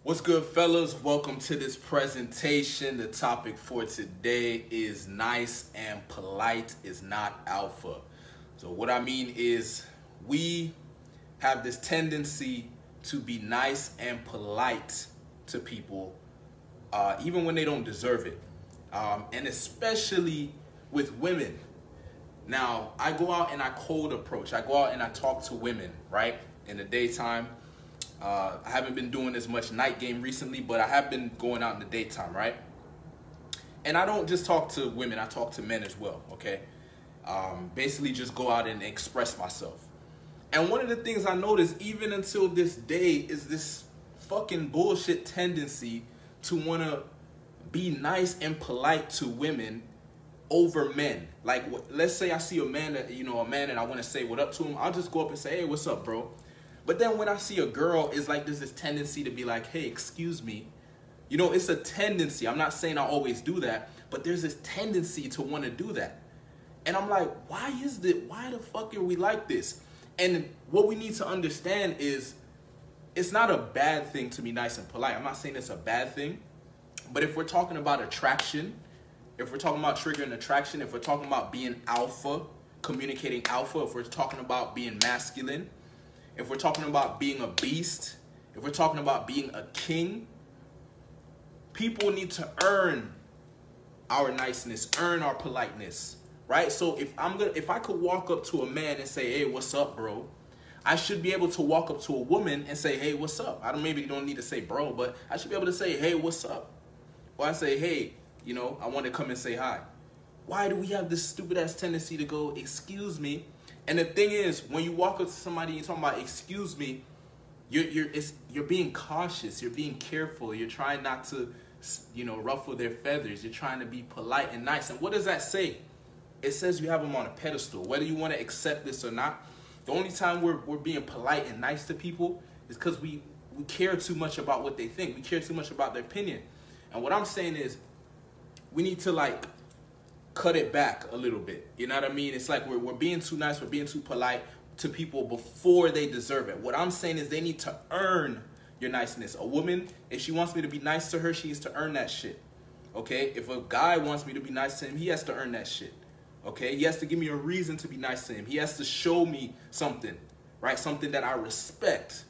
What's good, fellas? Welcome to this presentation. The topic for today is nice and polite is not alpha. So what I mean is we have this tendency to be nice and polite to people, even when they don't deserve it, and especially with women. Now, I go out and I cold approach. I go out and I talk to women, right, in the daytime. I haven't been doing as much night game recently, but I have been going out in the daytime, right? And I don't just talk to women, I talk to men as well, okay? Basically just go out and express myself. And one of the things I noticed even until this day is this fucking bullshit tendency to want to be nice and polite to women over men. Like, let's say I see a man and I want to say what up to him. I'll just go up and say, hey, what's up, bro? But then when I see a girl, it's like there's this tendency to be like, hey, excuse me. You know, it's a tendency. I'm not saying I always do that, but there's this tendency to want to do that. And I'm like, why the fuck are we like this? And what we need to understand is it's not a bad thing to be nice and polite. I'm not saying it's a bad thing. But if we're talking about attraction, if we're talking about triggering attraction, if we're talking about being alpha, communicating alpha, if we're talking about being masculine, if we're talking about being a beast, if we're talking about being a king, people need to earn our niceness, earn our politeness, right? So if I could walk up to a man and say, hey, what's up, bro? I should be able to walk up to a woman and say, hey, what's up? Maybe you don't need to say bro, but I should be able to say, hey, what's up? Or I say, hey, I want to come and say hi. Why do we have this stupid ass tendency to go, excuse me? And the thing is, when you walk up to somebody and you're talking about excuse me, you're being cautious, you're being careful, you're trying not to, ruffle their feathers, you're trying to be polite and nice. And what does that say? It says you have them on a pedestal. Whether you want to accept this or not, the only time we're being polite and nice to people is because we care too much about what they think. We care too much about their opinion. And what I'm saying is, we need to cut it back a little bit. You know what I mean? It's like we're being too nice, we're being too polite to people before they deserve it. What I'm saying is they need to earn your niceness. A woman, if she wants me to be nice to her, she needs to earn that shit. Okay? If a guy wants me to be nice to him, he has to earn that shit. Okay? He has to give me a reason to be nice to him. He has to show me something, right? Something that I respect,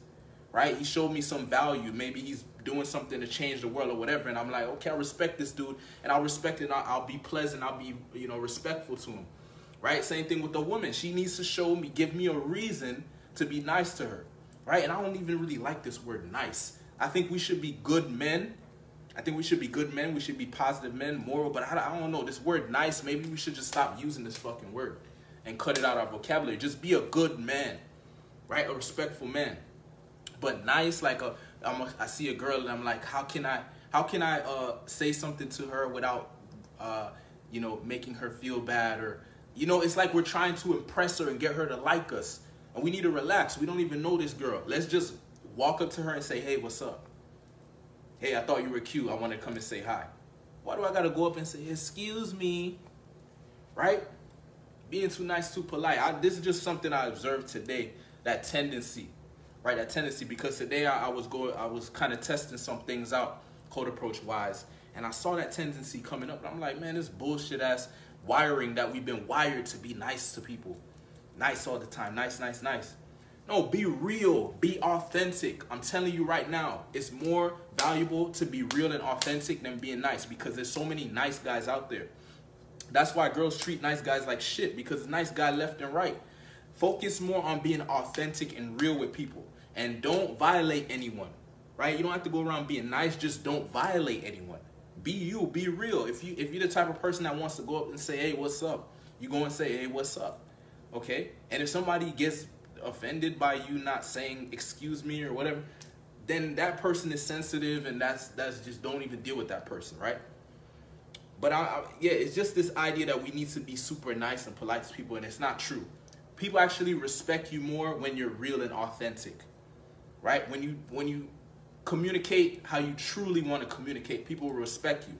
right? He showed me some value. Maybe he's doing something to change the world or whatever, and I'm like, okay, I respect this dude, and I'll respect it, and I'll be pleasant, I'll be, respectful to him, right? Same thing with the woman. She needs to show me, give me a reason to be nice to her, right? And I don't even really like this word nice. I think we should be good men. We should be positive men, moral, but I don't know, this word nice, maybe we should just stop using this fucking word and cut it out of our vocabulary. Just be a good man, right? A respectful man. But nice, I see a girl and I'm like, how can I say something to her without making her feel bad, or it's like we're trying to impress her and get her to like us, and we need to relax. We don't even know this girl. Let's just walk up to her and say, hey, what's up? Hey, I thought you were cute. I want to come and say hi. Why do I gotta go up and say excuse me? Right? Being too nice, too polite. This is just something I observed today. That tendency. Right, that tendency, because today I was kind of testing some things out, code approach wise, and I saw that tendency coming up, and I'm like, man, this bullshit ass wiring that we've been wired to be nice to people, nice all the time, nice. No, be real, be authentic. I'm telling you right now, it's more valuable to be real and authentic than being nice, because there's so many nice guys out there. That's why girls treat nice guys like shit, because nice guy left and right. Focus more on being authentic and real with people. And don't violate anyone, right? You don't have to go around being nice. Just don't violate anyone. Be you. Be real. If you're the type of person that wants to go up and say, hey, what's up? You go and say, hey, what's up? Okay? And if somebody gets offended by you not saying excuse me or whatever, then that person is sensitive, and that's just, don't even deal with that person, right? But it's just this idea that we need to be super nice and polite to people, and it's not true. People actually respect you more when you're real and authentic. Right? When you communicate how you truly want to communicate, people will respect you.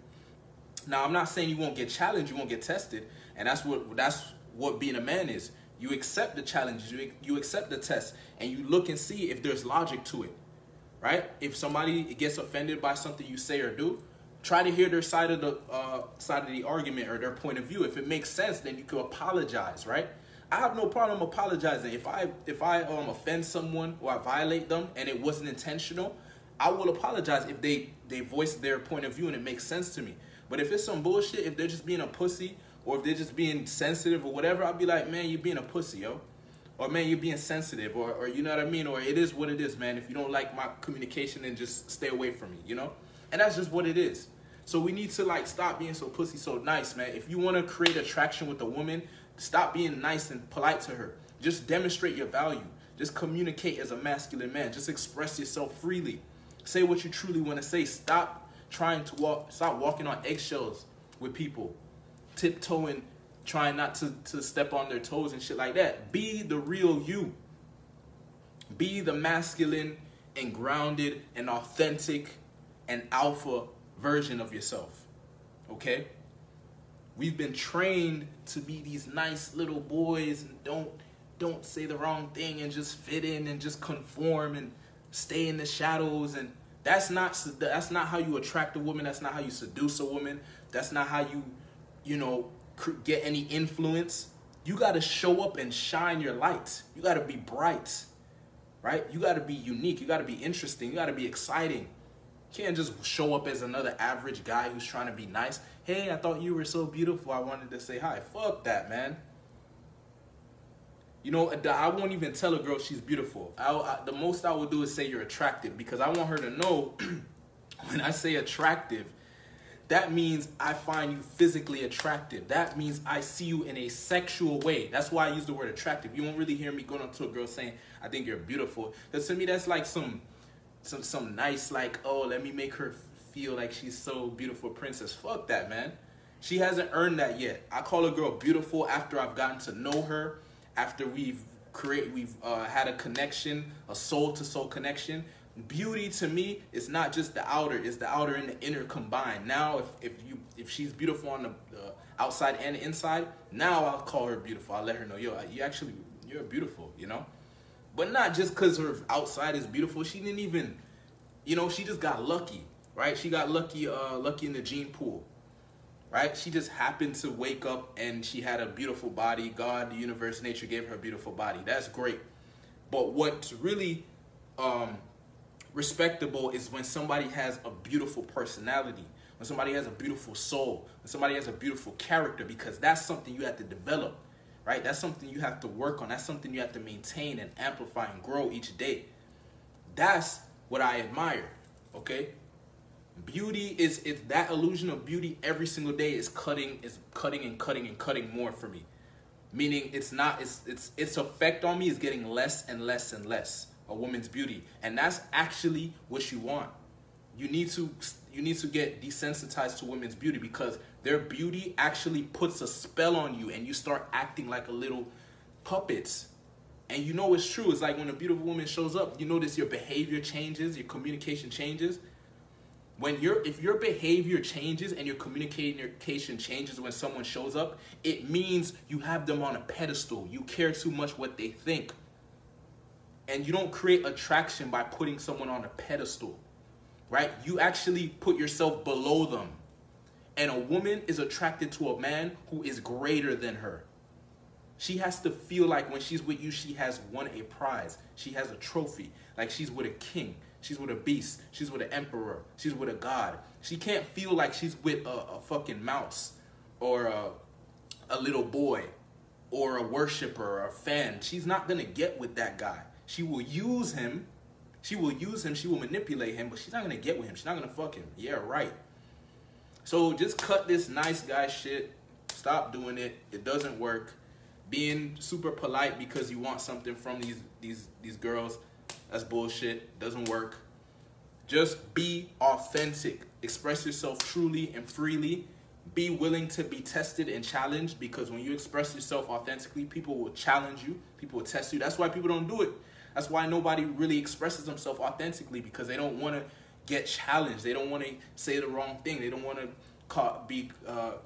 Now, I'm not saying you won't get challenged, you won't get tested, and that's what being a man is. You accept the challenges, you accept the test, and you look and see if there's logic to it. right? If somebody gets offended by something you say or do, try to hear their side of the argument or their point of view. If it makes sense, then you can apologize, right? I have no problem apologizing. If I offend someone or I violate them and it wasn't intentional, I will apologize if they voice their point of view and it makes sense to me. But if it's some bullshit, if they're just being a pussy or if they're just being sensitive or whatever, I'll be like, man, you're being a pussy, yo. Or, man, you're being sensitive, or you know what I mean? Or it is what it is, man. If you don't like my communication, then just stay away from me, you know? And that's just what it is. So we need to, like, stop being so pussy, so nice, man. If you want to create attraction with a woman, stop being nice and polite to her. Just demonstrate your value. Just communicate as a masculine man. Just express yourself freely. Say what you truly want to say. Stop walking on eggshells with people. Tiptoeing, trying not to step on their toes and shit like that. Be the real you. Be the masculine and grounded and authentic and alpha version of yourself. Okay? We've been trained to be these nice little boys and don't say the wrong thing and just fit in and just conform and stay in the shadows. And that's not how you attract a woman. That's not how you seduce a woman. That's not how you know, get any influence. You got to show up and shine your light. You got to be bright, right? You got to be unique. You got to be interesting. You got to be exciting. You can't just show up as another average guy who's trying to be nice. Hey, I thought you were so beautiful. I wanted to say hi. Fuck that, man. You know, I won't even tell a girl she's beautiful. The most I will do is say you're attractive, because I want her to know when I say attractive, that means I find you physically attractive. That means I see you in a sexual way. That's why I use the word attractive. You won't really hear me going up to a girl saying, I think you're beautiful. Because to me, that's like some nice, like, oh, let me make her feel like she's so beautiful princess. Fuck that, man. She hasn't earned that yet. I call a girl beautiful after I've gotten to know her, after we've had a connection, a soul-to-soul connection. Beauty to me is not just the outer, it's the outer and the inner combined. Now, if she's beautiful on the outside and the inside, now I'll call her beautiful. I'll let her know, yo, you're beautiful, you know? But not just because her outside is beautiful. She didn't even, you know, she just got lucky, right? She got lucky in the gene pool, right? She just happened to wake up and she had a beautiful body. God, the universe, nature gave her a beautiful body. That's great. But what's really respectable is when somebody has a beautiful personality, when somebody has a beautiful soul, when somebody has a beautiful character, because that's something you have to develop, right? That's something you have to work on. That's something you have to maintain and amplify and grow each day. That's what I admire, okay? Beauty is that illusion of beauty every single day is cutting more for me. Meaning its effect on me is getting less and less and less. A woman's beauty, and that's actually what you want. You need to get desensitized to women's beauty, because their beauty actually puts a spell on you and you start acting like a little puppet. And you know it's true. It's like when a beautiful woman shows up, you notice your behavior changes, your communication changes. If your behavior changes and your communication changes when someone shows up, it means you have them on a pedestal. You care too much what they think. And you don't create attraction by putting someone on a pedestal, right? You actually put yourself below them. And a woman is attracted to a man who is greater than her. She has to feel like when she's with you, she has won a prize. She has a trophy, like she's with a king. She's with a beast. She's with an emperor. She's with a god. She can't feel like she's with a fucking mouse or a little boy or a worshiper or a fan. She's not going to get with that guy. She will use him. She will manipulate him, but she's not going to get with him. She's not going to fuck him. Yeah, right. So just cut this nice guy shit. Stop doing it. It doesn't work. Being super polite because you want something from these girls, that's bullshit. Doesn't work. Just be authentic. Express yourself truly and freely. Be willing to be tested and challenged, because when you express yourself authentically, people will challenge you. People will test you. That's why people don't do it. That's why nobody really expresses themselves authentically, because they don't want to get challenged. They don't want to say the wrong thing. They don't want to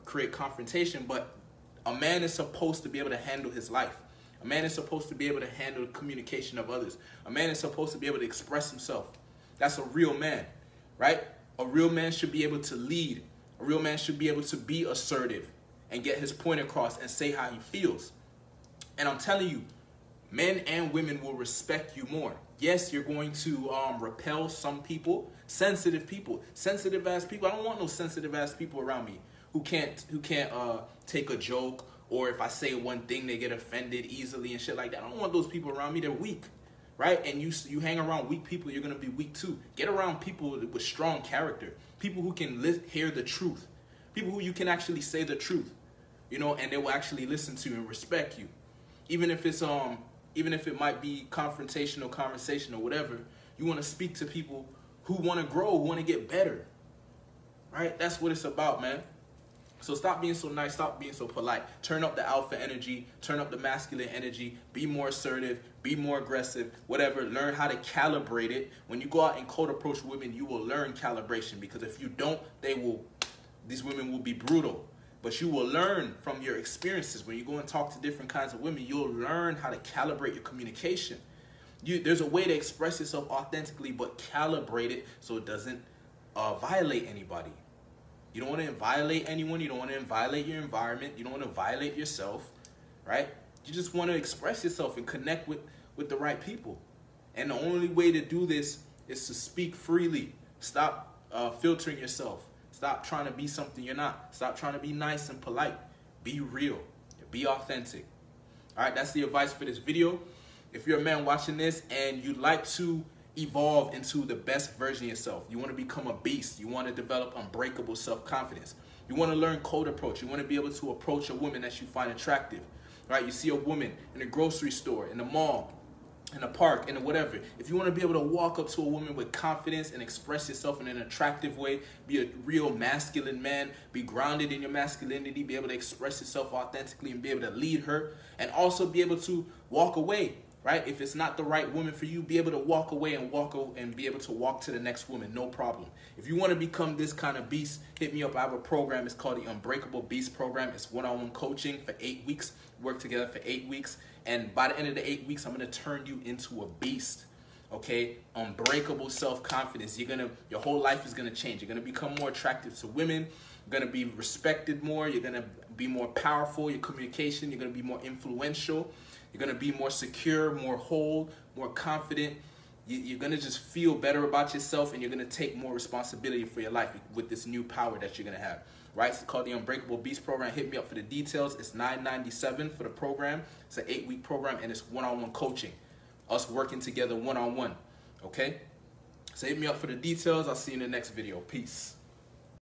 create confrontation. But a man is supposed to be able to handle his life. A man is supposed to be able to handle the communication of others. A man is supposed to be able to express himself. That's a real man, right? A real man should be able to lead. A real man should be able to be assertive and get his point across and say how he feels. And I'm telling you, men and women will respect you more. Yes, you're going to repel some people, sensitive ass people. I don't want no sensitive ass people around me who can't take a joke, or if I say one thing they get offended easily and shit like that. I don't want those people around me. They're weak, right? And you hang around weak people, you're gonna be weak too. Get around people with strong character, people who can hear the truth, people who you can actually say the truth, you know, and they will actually listen to you and respect you, even if it might be confrontational conversation or whatever. You want to speak to people who want to grow, who want to get better, right? That's what it's about, man. So stop being so nice, stop being so polite. Turn up the alpha energy, turn up the masculine energy, be more assertive, be more aggressive, whatever. Learn how to calibrate it. When you go out and cold approach women, you will learn calibration, because if you don't, these women will be brutal. But you will learn from your experiences. When you go and talk to different kinds of women, you'll learn how to calibrate your communication. There's a way to express yourself authentically, but calibrate it so it doesn't violate anybody. You don't want to violate anyone. You don't want to violate your environment. You don't want to violate yourself, right? You just want to express yourself and connect with the right people. And the only way to do this is to speak freely. Stop filtering yourself. Stop trying to be something you're not. Stop trying to be nice and polite. Be real. Be authentic. All right, that's the advice for this video. If you're a man watching this and you'd like to evolve into the best version of yourself, you want to become a beast, you want to develop unbreakable self-confidence, you want to learn cold approach, you want to be able to approach a woman that you find attractive, right? You see a woman in a grocery store, in the mall, in a park, in a whatever. If you want to be able to walk up to a woman with confidence and express yourself in an attractive way, be a real masculine man, be grounded in your masculinity, be able to express yourself authentically and be able to lead her, and also be able to walk away, right? If it's not the right woman for you, be able to walk away and be able to walk to the next woman, no problem. If you want to become this kind of beast, hit me up. I have a program. It's called the Unbreakable Beast Program. It's one-on-one coaching for 8 weeks. Work together for 8 weeks. And by the end of the 8 weeks, I'm going to turn you into a beast. Okay? Unbreakable self-confidence. Your whole life is going to change. You're going to become more attractive to women. You're going to be respected more. You're going to be more powerful. Your communication, you're going to be more influential. You're going to be more secure, more whole, more confident. You're going to just feel better about yourself, and you're going to take more responsibility for your life with this new power that you're going to have. Right? It's called the Unbreakable Beast Program. Hit me up for the details. It's $9.97 for the program. It's an 8-week program, and it's one-on-one coaching. Us working together one-on-one. Okay? So hit me up for the details. I'll see you in the next video. Peace.